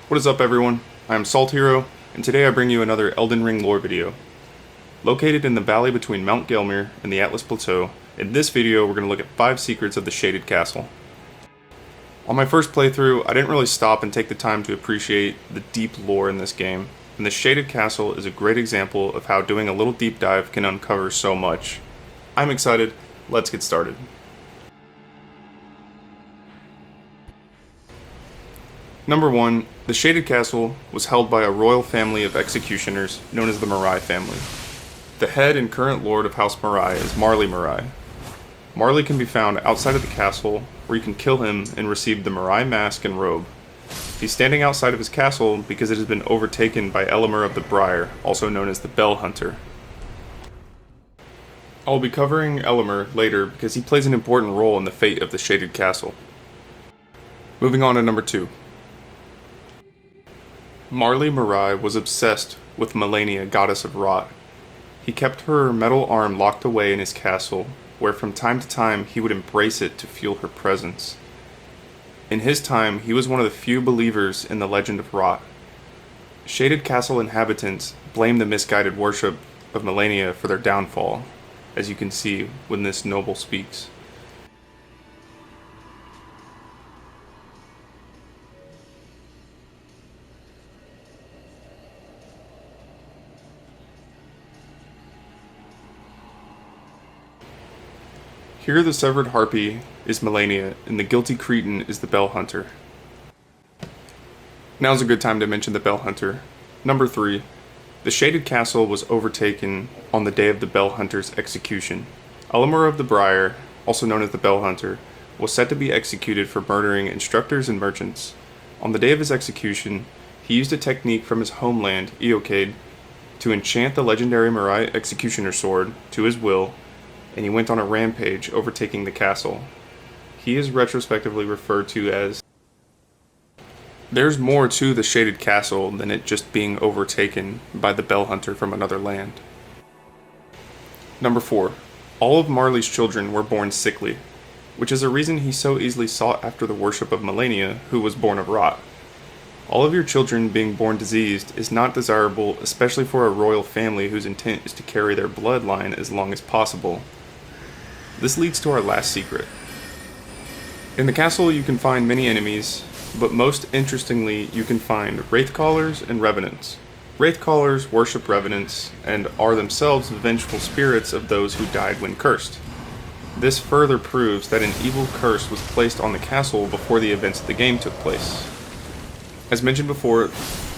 What is up, everyone? I am Salt Hero, and today I bring you another Elden Ring lore video. Located in the valley between Mount Gelmir and the Atlas Plateau, in this video we're going to look at 5 secrets of the Shaded Castle. On my first playthrough, I didn't really stop and take the time to appreciate the deep lore in this game, and the Shaded Castle is a great example of how doing a little deep dive can uncover so much. I'm excited, let's get started. Number 1, the Shaded Castle was held by a royal family of executioners known as the Marais family. The head and current lord of House Marais is Marais. Marley can be found outside of the castle, where you can kill him and receive the Marais mask and robe. He's standing outside of his castle because it has been overtaken by Elemer of the Briar, also known as the Bell Hunter. I will be covering Elemer later because he plays an important role in the fate of the Shaded Castle. Moving on to number 2. Marais was obsessed with Malenia, goddess of rot. He kept her metal arm locked away in his castle, where from time to time he would embrace it to feel her presence. In his time, he was one of the few believers in the legend of rot. Shaded Castle inhabitants blame the misguided worship of Malenia for their downfall, as you can see when this noble speaks. Here the severed harpy is Malenia, and the guilty Cretan is the Bell Hunter. Now's a good time to mention the Bell Hunter. Number 3. The Shaded Castle was overtaken on the day of the Bell Hunter's execution. Elemer of the Briar, also known as the Bell Hunter, was set to be executed for murdering instructors and merchants. On the day of his execution, he used a technique from his homeland, Eocade, to enchant the legendary Marais executioner sword to his will, and he went on a rampage, overtaking the castle. He is retrospectively referred to as... There's more to the Shaded Castle than it just being overtaken by the Bell Hunter from another land. Number 4. All of Marley's children were born sickly, which is a reason he so easily sought after the worship of Malenia, who was born of rot. All of your children being born diseased is not desirable, especially for a royal family whose intent is to carry their bloodline as long as possible. This leads to our last secret. In the castle you can find many enemies, but most interestingly you can find wraithcallers and revenants. Wraithcallers worship revenants and are themselves vengeful spirits of those who died when cursed. This further proves that an evil curse was placed on the castle before the events of the game took place. As mentioned before,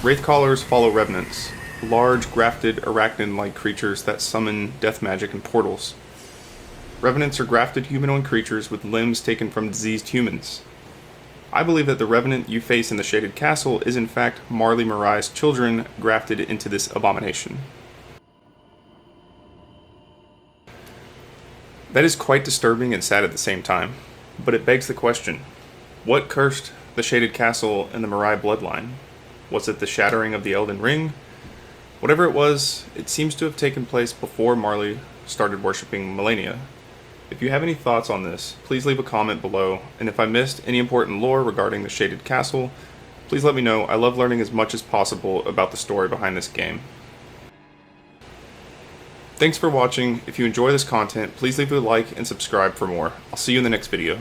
wraithcallers follow revenants, large grafted arachnid-like creatures that summon death magic and portals. Revenants are grafted humanoid creatures with limbs taken from diseased humans. I believe that the revenant you face in the Shaded Castle is in fact Marais' children grafted into this abomination. That is quite disturbing and sad at the same time, but it begs the question, what cursed the Shaded Castle and the Marais bloodline? Was it the shattering of the Elden Ring? Whatever it was, it seems to have taken place before Marley started worshipping Malenia. If you have any thoughts on this, please leave a comment below, and if I missed any important lore regarding the Shaded Castle, please let me know. I love learning as much as possible about the story behind this game. Thanks for watching. If you enjoy this content, please leave a like and subscribe for more. I'll see you in the next video.